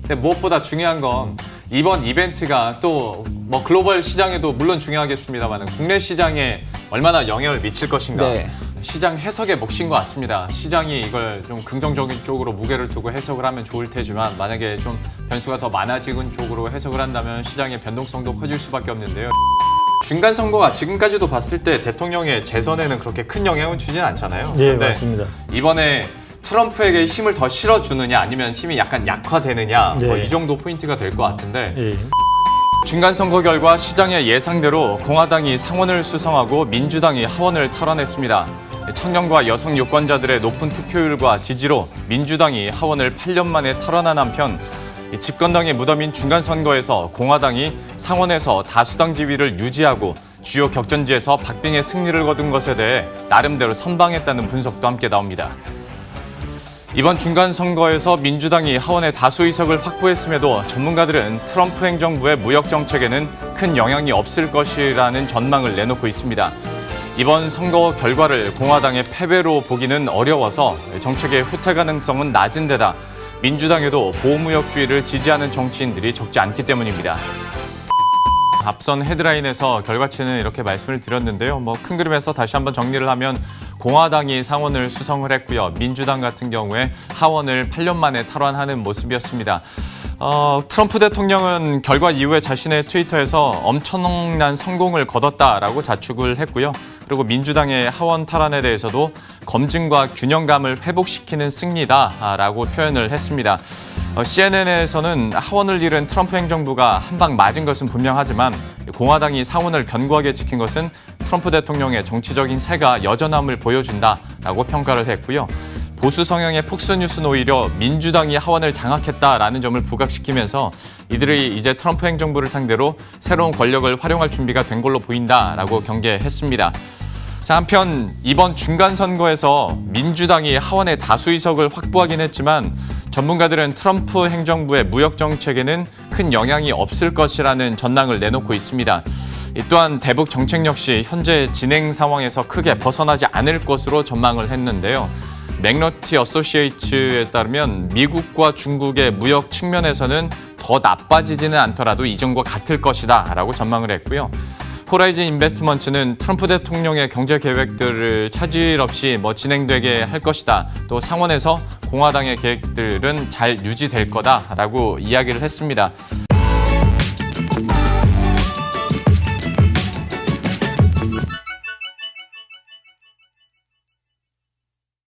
근데 무엇보다 중요한 건 이번 이벤트가 또 뭐 글로벌 시장에도 물론 중요하겠습니다만 국내 시장에 얼마나 영향을 미칠 것인가. 네. 시장 해석의 몫인 것 같습니다. 시장이 이걸 좀 긍정적인 쪽으로 무게를 두고 해석을 하면 좋을 테지만 만약에 좀 변수가 더 많아지는 쪽으로 해석을 한다면 시장의 변동성도 커질 수밖에 없는데요. 중간 선거가 지금까지도 봤을 때 대통령의 재선에는 그렇게 큰 영향을 주진 않잖아요. 예, 근데 맞습니다. 이번에 트럼프에게 힘을 더 실어주느냐 아니면 힘이 약간 약화되느냐 네. 뭐 이 정도 포인트가 될 것 같은데 예. 중간 선거 결과 시장의 예상대로 공화당이 상원을 수성하고 민주당이 하원을 탈환했습니다. 청년과 여성 유권자들의 높은 투표율과 지지로 민주당이 하원을 8년 만에 탈환한 한편 집권당의 무덤인 중간 선거에서 공화당이 상원에서 다수당 지위를 유지하고 주요 격전지에서 박빙의 승리를 거둔 것에 대해 나름대로 선방했다는 분석도 함께 나옵니다. 이번 중간 선거에서 민주당이 하원의 다수 의석을 확보했음에도 전문가들은 트럼프 행정부의 무역 정책에는 큰 영향이 없을 것이라는 전망을 내놓고 있습니다. 이번 선거 결과를 공화당의 패배로 보기는 어려워서 정책의 후퇴 가능성은 낮은 데다 민주당에도 보호무역주의를 지지하는 정치인들이 적지 않기 때문입니다. 앞선 헤드라인에서 결과치는 이렇게 말씀을 드렸는데요. 큰 그림에서 다시 한번 정리를 하면 공화당이 상원을 수성을 했고요. 민주당 같은 경우에 하원을 8년 만에 탈환하는 모습이었습니다. 트럼프 대통령은 결과 이후에 자신의 트위터에서 엄청난 성공을 거뒀다라고 자축을 했고요. 그리고 민주당의 하원 탈환에 대해서도 검증과 균형감을 회복시키는 승리다라고 표현을 했습니다. CNN에서는 하원을 잃은 트럼프 행정부가 한 방 맞은 것은 분명하지만 공화당이 상원을 견고하게 지킨 것은 트럼프 대통령의 정치적인 세가 여전함을 보여준다라고 평가를 했고요. 보수 성향의 폭스뉴스는 오히려 민주당이 하원을 장악했다라는 점을 부각시키면서 이들이 이제 트럼프 행정부를 상대로 새로운 권력을 활용할 준비가 된 걸로 보인다라고 경계했습니다. 자, 한편 이번 중간 선거에서 민주당이 하원의 다수 의석을 확보하긴 했지만 전문가들은 트럼프 행정부의 무역 정책에는 큰 영향이 없을 것이라는 전망을 내놓고 있습니다. 또한 대북 정책 역시 현재 진행 상황에서 크게 벗어나지 않을 것으로 전망을 했는데요. 맥너티 어소시에이츠에 따르면 미국과 중국의 무역 측면에서는 더 나빠지지는 않더라도 이전과 같을 것이다 라고 전망을 했고요. 호라이즌 인베스트먼트는 트럼프 대통령의 경제 계획들을 차질 없이 진행되게 할 것이다. 또 상원에서 공화당의 계획들은 잘 유지될 거다라고 이야기를 했습니다.